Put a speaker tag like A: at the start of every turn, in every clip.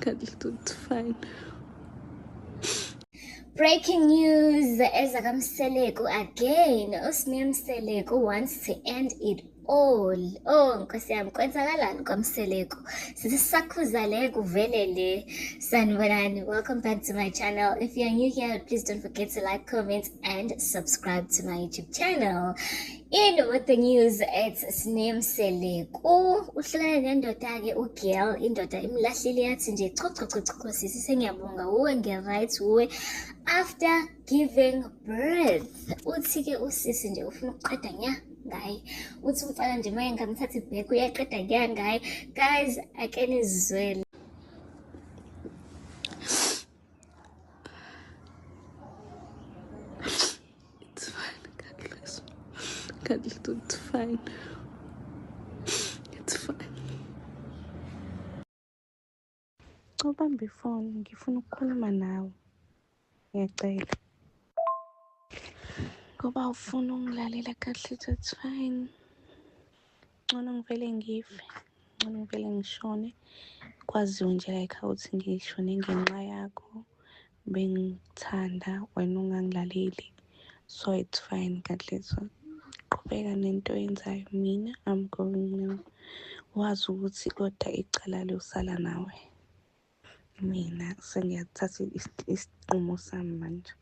A: It's fine.
B: Breaking news, Ezra Mseleku again. Usmi Mseleku wants to end it all. Oh, Nkosi yami kwenzakalani kwaMseleku? Sisakhuza le kuvele le. Sanibonani. Welcome back to my channel. If you're new here, please don't forget to like, comment, and subscribe to my YouTube channel. In with the news, it's Sne Mseleku. Uhlangane nendoda ke ugirl, indoda imlahlile yathi nje cho sisi sengiyabonga uwe nge-right uwe after giving birth. Uthi ke usisi nje ufuna ukuqeda nya ngaye. Uthi umfana nje maye ngamthatha ibhek uyaqeda nya ngaye. Guys, ake nizwele.
A: It's fine, Godless. It's fine. It's fine. Ubambe ifoni, ngifuna ukukhuluma nawe. Ngiyacela. Ngoba ufuna ungilalela kahle, it's fine. Ngcono ngivele ngife. Ngcono ngivele ngishone. Kwaziwe nje like ukuthi ngishone ngenxa yakho. Bengithanda wena ungangilaleli. So it's fine, Godless. Qhubeka nento oyenzayo. Mina I'm going now. Wazi ukuthi kodwa icala losala nawe. Mina sengiyathatha isinqumo sami manje.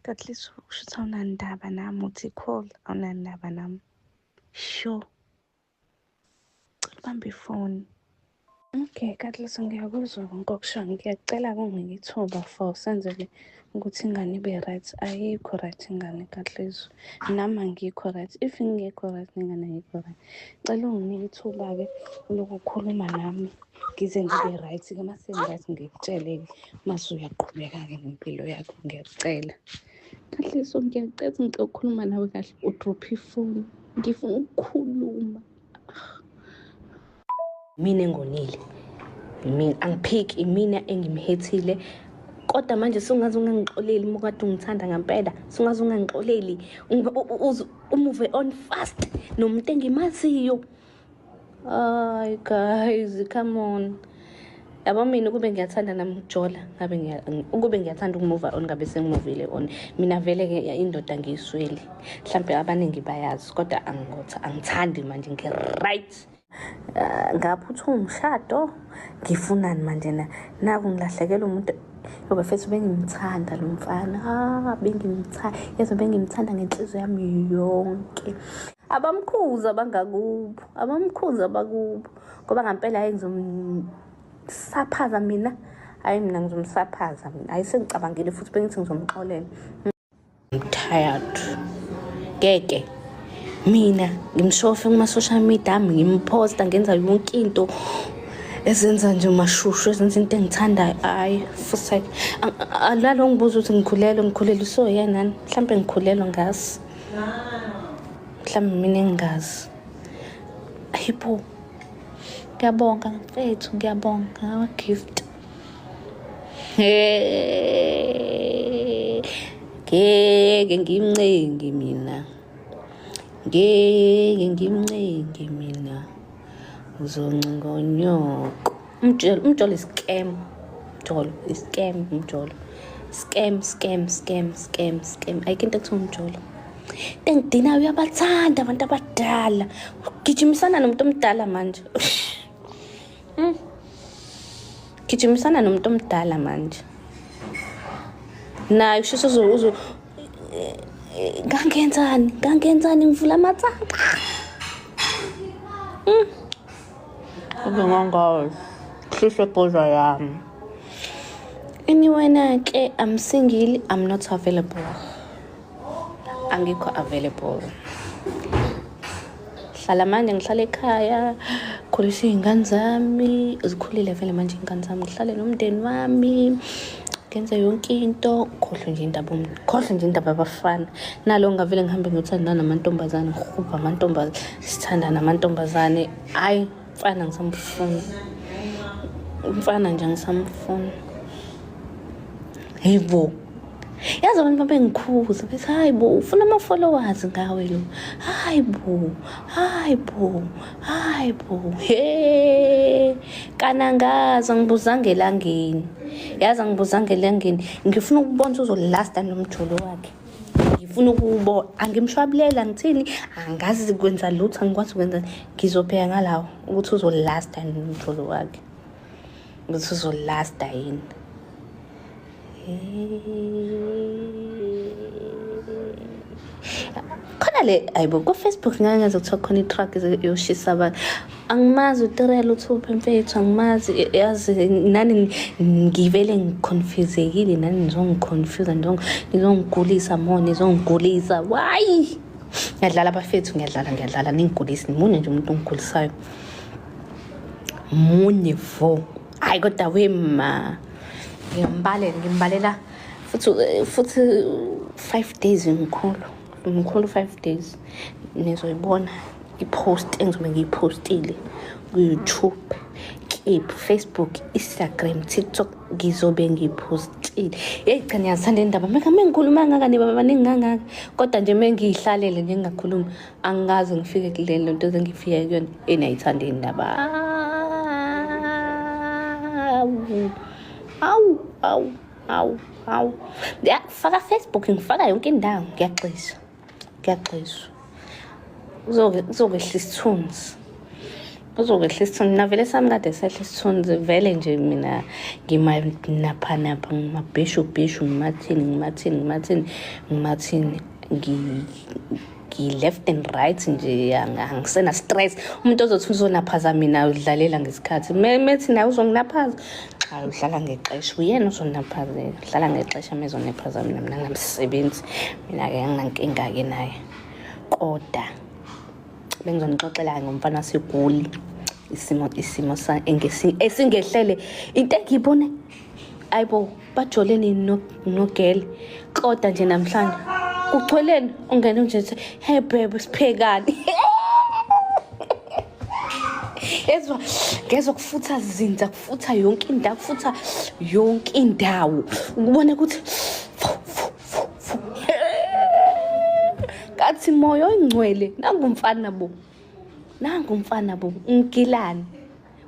A: Godless, usho awunandaba nami uthi call awunandaba nami. Sure. Bamba ifoni. Okay, Godless, ngiyakuzwa konke okushoyo. Ngiyacela kunginike ithuba for senzele ukuthi ingane ibe right. Ayikho right ingane, Godless. Nami angikho right. If ngingekho right ingane ayikho right. Cela unginike ithuba-ke lokukhuluma nami. Ngize ngibe right-ke mase ngi-right ngikutshele-ke mase uyaqhubeka-ke ngempilo yakho, ngiyacela. Godless, ngiyacela ngizokhuluma nawe kahle udrop ifoni. Ngifuna ukukhuluma.
C: Mina engonile. Mina angiphiki imina engimhethile. Kodwa manje sungaze ungangixoleli uma kade ungithanda ngempela. Sungaze ungangixoleli. Move on fast nomuntu engimaziyo. Ay guys, come on. Yabo mina kube ngiyathanda nami ukujola, ngabe ukube ngiyathanda ukumove on ngabe sengimuvile on. Mina vele ke indoda ngiyiswele. Mhlambe abaningi bayazi kodwa angithandi manje ngi-right. Ngaphutha umshado ngifunani manje naku ngilahlekela umuntu ngoba mfethu bengimthanda lo mfana. Bengimthanda, yazi bengimthanda ngenhliziyo yami yonke. Abamkhuza bangakubo, abamkhuza bakubo ngoba ngempela hayi ngizomsaphaza mina. Hayi mina ngizomsaphaza mina. Hayi sengicabangile futhi bengithi ngizomxolela. I'm tired. Ngeke mina ngimshofe kuma-social media ami ngimposta ngenza yonke into ezenza nje umashushu ezenza into engithandayo. Hayi futhi alalo ngibuza ukuthi ngikhulelwe so yenani mhlambe ngikhulelwe ngazi mhlambe mina engazi. Ayibo ngiyabonga mfethu, ngiyabonga ama-gift. Ngeke ngimncenge mina. Ngeke ngimncenge mina. Uzoncenga unyoko. Umjolo iscam. Umjolo iscam, umjolo. Scam. Ayikho into ekuthiwa umjolo. Engidina uyabathanda abantu abadala. Gijimisana nomuntu omdala manje. Gijimisana nomuntu omdala manje. Nayi ushiso uzo ngangenzani ngivula amathanga. Ubengangawuhle bhoza yami. Anyway ke I'm single, I'm not available. Angikho available. Hlala manje ngihlala ekhaya, khulisa izingane zami, zikhulile vele manje izingane zami, ngihlale nomndeni wami. Ngenza yonke into, khohlwe nje indaba yabafana. Nalo ngavele ngihambe ngiyothandana namantombazane, ngihubha amantombazane, sithanda namantombazane. Hayi, mfana ngisamfuna. Umfana nje ngisamfuna. Hayibo. Yazi abantu babengikhuza bethi hayibo ufuna ama-followers ngawe lo. Hayibo. He. kanangazi angibuzanga elangeni. Yazi angibuzanga elangeni. Ngifuna ukubona ukuthi uzolasta nomjolo wakhe. Ngifuna ukuwubona. Angimshwabulela ngithini? Angazi kwenza lutho, angikwazi ukwenza. Ngizobheka ngalawo ukuthi uzolasta nomjolo wakhe. Ukuthi uzolasta yini. Khona le ayibo ku-Facebook ngangazi kuthiwa khona i-truck yoshisa abantu. Angimazi uTerela uThupha mfethu, angimazi. Yazi nani ngivele ngiconfusekile, nani nizongiconfuse, nizongigulisa more, nizongigulisa. Why? Ngiyadlala bafethu, ngiyadlala ningigulisi. Munye nje umuntu ongigulisayo. Munye vo. Hayi kodwa wema. Ngimbalela futhi 5 days ngikhulu 5 days. Nizoyibona i-post engizobe ngiyipostile ku-YouTube, Keep, Facebook, Instagram, TikTok ngizobe ngiyipostile. Hey cha ngiyazithanda indaba. Meka mengikhuluma ngaka niba baningi ngangaka. Kodwa nje mengihlalele nje ngingakhulumi angazi ngifike kule nto engifike kuyona enayithanda indaba. Awu. Ya faka Facebook ngifaka yonke indawo ngiyaxisha. Uzokwehla isithunzi. Navele sami kade sehla isithunzi vele nje mina ngimapha ngimabhishu ngimathini left and right nje angisena stress. Umuntu ozothi uzonaphaza mina udlalela ngesikhathi. Methi naye uzonginaphaza. Cha udlala ngexesha. Uyena uzonaphazela. Udlala ngexesha mezonaphaza mina ngamsebenzi. Mina ke anginankinga ke naye. Kodwa bengizonixoxela ngomfana seGoli. Isimo esingehlele into engiyibone ayibo bajolene nogele. Kodwa nje namhlanje kuchweleni ungene nje hey babe siphekani. Ngezwe kufutha zinza, kufutha yonke indawo. Ukubona ukuthi kathi moyo ingcwele nangumfana bo ngilani.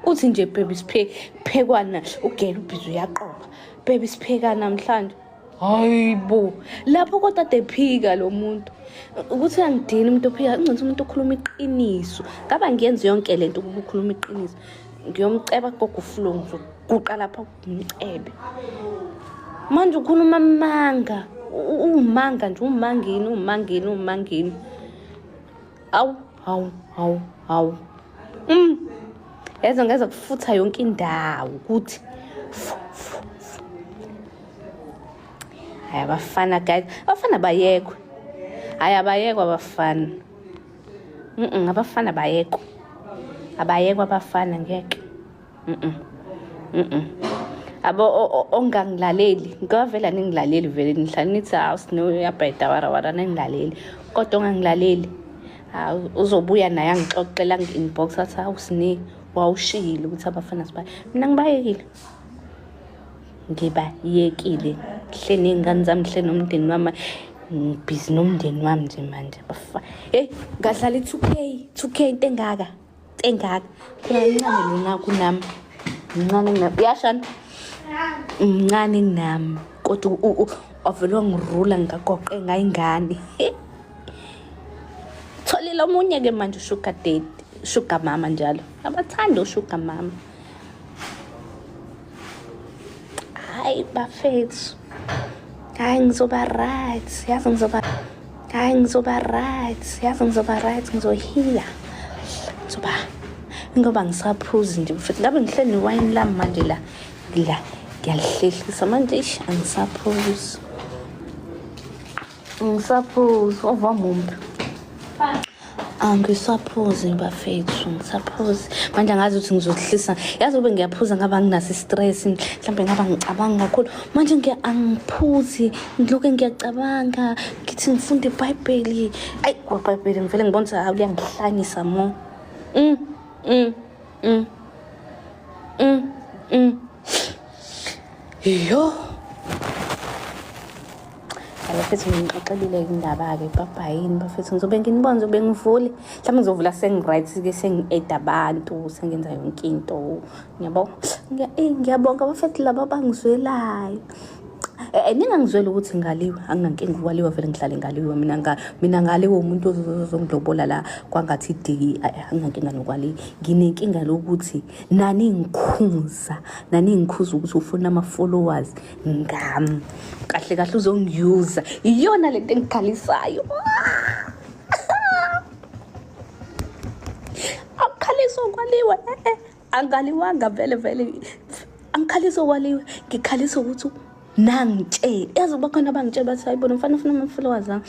C: Uthi nje baby siphekwana ugele ubhizi uyaqoqa. Baby siphekana namhlanje. Hayibo lapho kodwa dephika lo muntu ukuthi angidini umuntu ophika ngicela umuntu okhuluma iqiniso. Ngaba ngiyenza yonke lento ukukhuluma iqiniso. Ngiyomceba gogo Flow ngizoguqa lapha umcebe. Manje ukhuluma amanga. Umanga nje umangini. Awu. Yazi ngeza kufutha yonke indawo ukuthi abafana guys, abafana bayekwe. Abayekwa abafana. Abafana bayekwa. Abayekwa abafana ngeke. Abo ongangilaleli, ngavela ningilaleli vele nihlala nithi awusino uyabhayida wara ningilaleli. Kodwa ongangilaleli, uzobuya naye angixoxela ngi-inbox athi awusini wawushilo ukuthi abafana sibaye. Mina ngibayekile. Ngibayekile. Hle nengane zami hle nomndeni wami ngibhizi nomndeni wami nje manje hey ngadlala i2K into engaka kunancane kunami yashana mncane nami kodwa avele ngirula ngagoqe ngayingane tholile omunye ke manje sugar mama njalo abathanda usugar mama. Hayi bafethu. Hayi ngizoba right. Yazi ngizoba right. Ngizohila. Ngoba ngisaphuzi nje mfethu. Ngabe ngihleli newine lami manje la. Ngiyalihlehlisa manje angisaphuzi. Ovamumbi. Angisaphuzi bafethu, ngisaphuzi. Manje angazi ukuthi ngizohlisa. Yazi ube ngiyaphuza ngaba nginaso stress, mhlambe ngaba ngicabanga kakhulu. Manje angiphuzi, ngilokho ngiyacabanga, ngithi ngifunde iBhayibheli. Ayi kwaBhayibheli ngivele ngibona ukuthi uyangihlanyisa mo. Yo. Bafethu ngixoxelile indaba ke babhayini bafethu ngizobe nginibona ngizobe ngivule mhlawumbe ngizovula sengi-right-ke sengi-add abantu sengenza yonke into ngiyabo. Ngiyabonga abafethu laba abangizwelayo. Ningangizwela ukuthi ngaliwe, anginankinga ukwaliwa vele ngihlale ngaliwe mina ngaliwe umuntu ozongidlobola la kwangathi idiki, anginankinga nokwaliwa. Nginenkinga lokuthi naningikhuza ukuthi ufuna ama-followers ngami, kahle kahle uzongiyuza, iyona lento engikhalisayo. Angikhalisa ukwaliwe, angaliwanga vele angikhalisa ukwaliwe, ngikhalisa ukuthi nangitshela, yazi bakhona abangitshela bathi hayibona mfana ufuna ama-followers ami.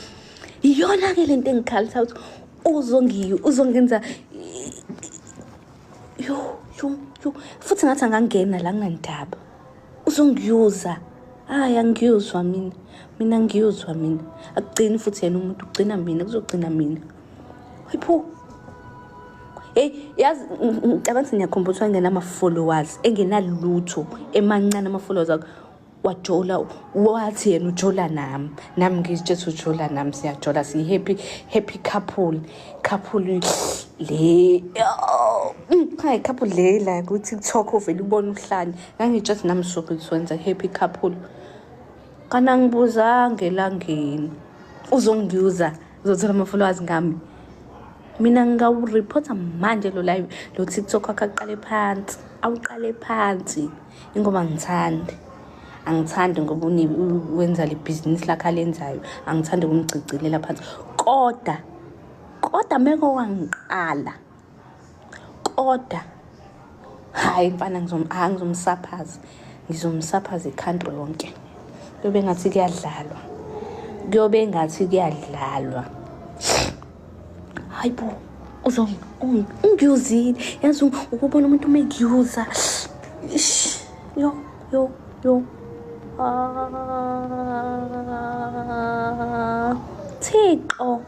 C: Iyona-ke lento engikhalisa ukuthi uzongenza yo futhi ngathi angangena la kunandaba uzongiyuza. Hayi angiyuzwa mina ngiyuzwa mina, akugcini futhi yena umuntu ugcina mina, kuzogcina mina. Hayipho yazi ngicabanga ngiyakhumbula ngena ama-followers engenalutho emancane ama-followers akho. Wajola wathi yena ujola nami ngizitshela ujola nami siyajola happy couple le hayi couple le la ku TikTok uvela ubona uhlani ngangitshela nami sokuyenza happy couple kana ngibuzanga elangeni uzongiyuza uzothola ama-followers ngami. Mina ngawureporta manje lo live lo TikTok awuqale phansi ingoba angithandi ngoba wenza le business lakho alenzayo, angithandi ukumgcigcilela phansi. Kodwa meko wangiqala hayi mfana ngizomsaphaza ikhantri yonke. Kuyobe ngathi kuyadlalwa. Hayibo ungiyuzile, yazi ukubona umuntu umegiyuza. Yo Thixo,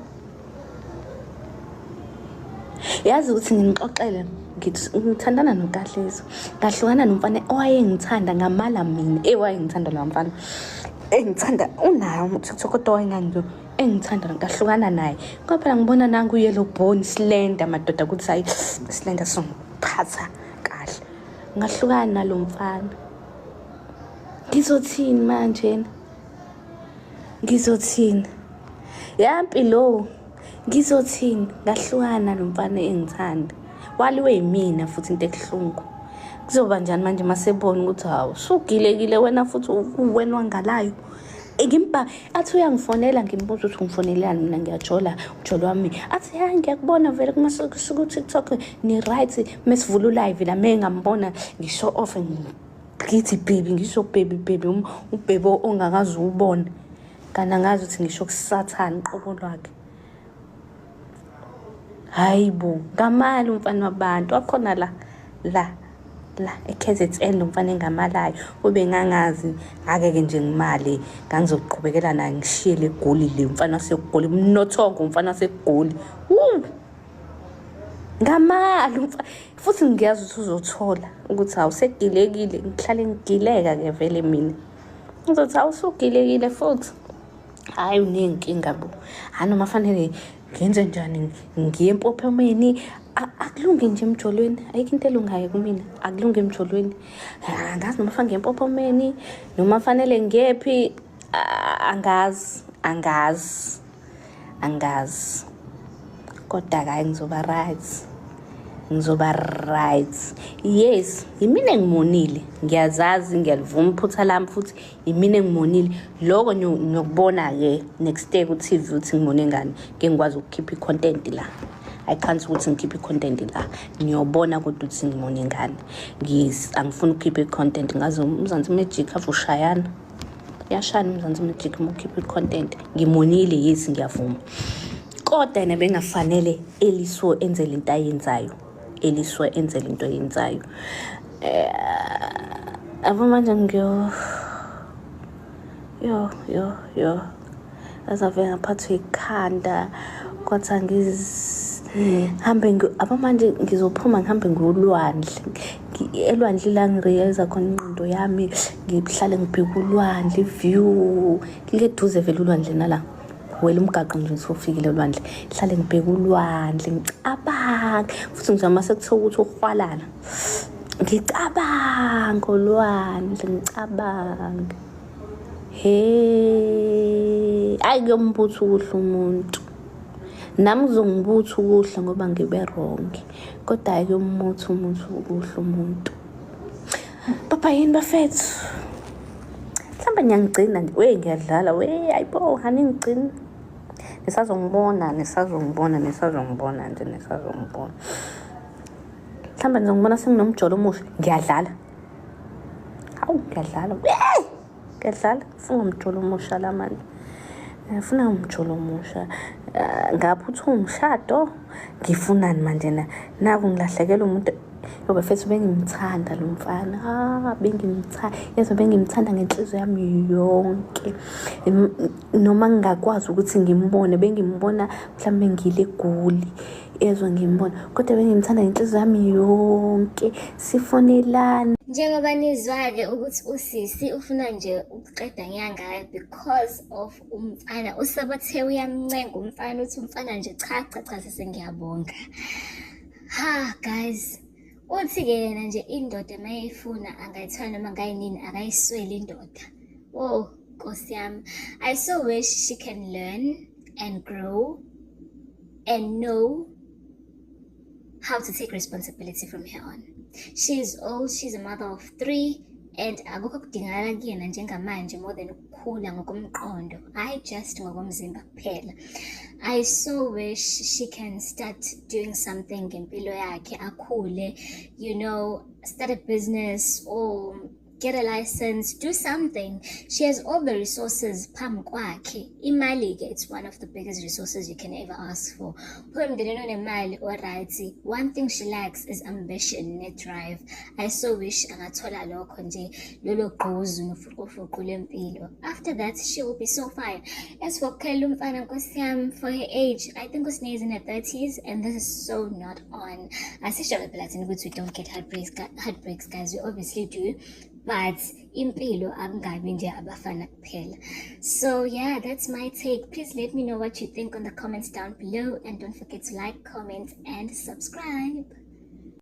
C: yazi ukuthi ngixoxele ngithi ngithandana noKahlezo, ngahlukana nomfana owayengithanda ngamala mina, wayengithanda lo mfana engithanda unayo uTikTok kodwa engithanda ngahlukana naye. Ngoba phela ngibona nangu yellow bone slender madoda ukuthi hayi slender songiphatha kahle, ngahlukana nalo mfana. Ngizothini manje? Yampi lo ngizothini? Ngahlukana nomfana engithanda, waliwe yimina futhi into ehlungu. Kuzoba njani manje masebona ukuthi hawu sugilekile wena futhi uwena wangalayo. Ngimba athi uyangifonela ngimbuza ukuthi ngifonelani, mina ngiyajola ujolo wami athi hayi ngiyakubona vele kumasuku TikTok ni right mesivula live la ngambona ngisho off ngithi baby, ngisho baby ubhebe ongakazi ubona kana ngazi ukuthi ngisho kusathana qobo lwakhe. Hayibo ngamali umfana wabantu wakhona la eKZN umfana engamalayo ube ngangazi akeke nje ngimali ngangizoqhubekela naye ngishiyele eGoli le umfana waseGoli mnothongo umfana waseGoli ngamali futhi ngiyazi ukuthi uzothola ukuthi awusedilekile, ngihlale ngigileka ke vele mina ngizothi awusugilekile futhi hayi unenkinga bo. Noma fanele ngenze njani, ngiye empophomeni akulungi nje emjolweni, ayikho into elungayo kumina, akulungi emjolweni. Angazi noma fanele ngiye empophomeni noma fanele ngiyephi, angazi kodwa hayi ngizoba right. Yes, yimina engimonile, ngiyazazi ngiyalivuma iphutha lami futhi yimina engimonile. Lokho ngiyokubona ke next day ku TV ukuthi ngimone ngani, ngikwazi ukukhipha icontent la. I can't ukuthi ngikhiphe icontent la, ngiyobona ukuthi ngimone ngani. Angifuni ukukhipha icontent ngazi uMzansi Magic avushayana yashana uMzansi Magic ukukhipha icontent. Ngimonile, yes ngiyavuma, kodwa yena bengafanele Eliso enzele into ayenzayo. Abo manje yo azave ngaphathwa ikhanda kodwa abo manje ngizophuma ngihambe ngolwandle, elwandle la ngiriyeza khona ingqondo yami, ngihlale ngibheka ulwandle view, ngileduze vele ulwandle nala. wela umgaqo nje sofikile olwandle hlale ngibheka ulwandle ngicabange futhi nje mase kuthiwa ukuthi uhwalana ngicabanga olwandle ngicabanga ayi kuyombutha ukuhle umuntu nami kuzongibutha ukuhle ngoba ngibe wrong kodwa hayi kuyombutha umuntu ukuhle umuntu papa yini bafethu mhlawumbe ngiyangigcina nje ngiyadlala ayibo hani ngigcina nisazongibona nje mhlawumbe nizongibona senginomjolo omusha ngiyadlala hawu ngiyadlala funa umjolo omusha la manje ngifuna umjolo omusha ngaphutha umshado ngifunani manje naku ngilahlekela umuntu yoba fethu bengimthanda lo mfana bengimthanda ngenhliziyo yami yonke noma ngingakwazi ukuthi ngimbone bengimbona mhlawumbe ngile egoli ezwe ngimbona kodwa bengimthanda ngenhliziyo yami yonke sifonelana.
B: Njengoba nizwa-ke ukuthi usisi ufuna nje ukuqeda nyanga because of umfana usabathe uyamncenga umfana uthi umfana nje cha sesengiyabonga. Guys, uthi-ke yena nje indoda mayifuna angayithwala noma ngayinini akayisweli indoda. Nkosi yami, I so wish she can learn and grow and know how to take responsibility from here on. She is old, she's a mother of 3 and akukho kudingakala kuyena njengamanje more than ukukhula ngokomqondo, hayi just ngokomzimba kuphela. I so wish she can start doing something ngempilo yakhe, akhule, start a business or get a license, do something. She has all the resources phambi kwakhe. Imali-ke, it's one of the biggest resources you can ever ask for. One thing she lacks is ambition and drive. I so wish angathola lokho nje, lolo gquzu nofuqufuqu lempilo. After that, she will be so fine. As for Kelly Mfana Nkosi yami, for her age, I think Usne is in her 30s and this is so not on. We don't get heartbreaks, guys. We obviously do. But impilo abangabi nje abafana kuphela. So yeah, that's my take. Please let me know what you think on the comments down below and don't forget to like, comment and subscribe.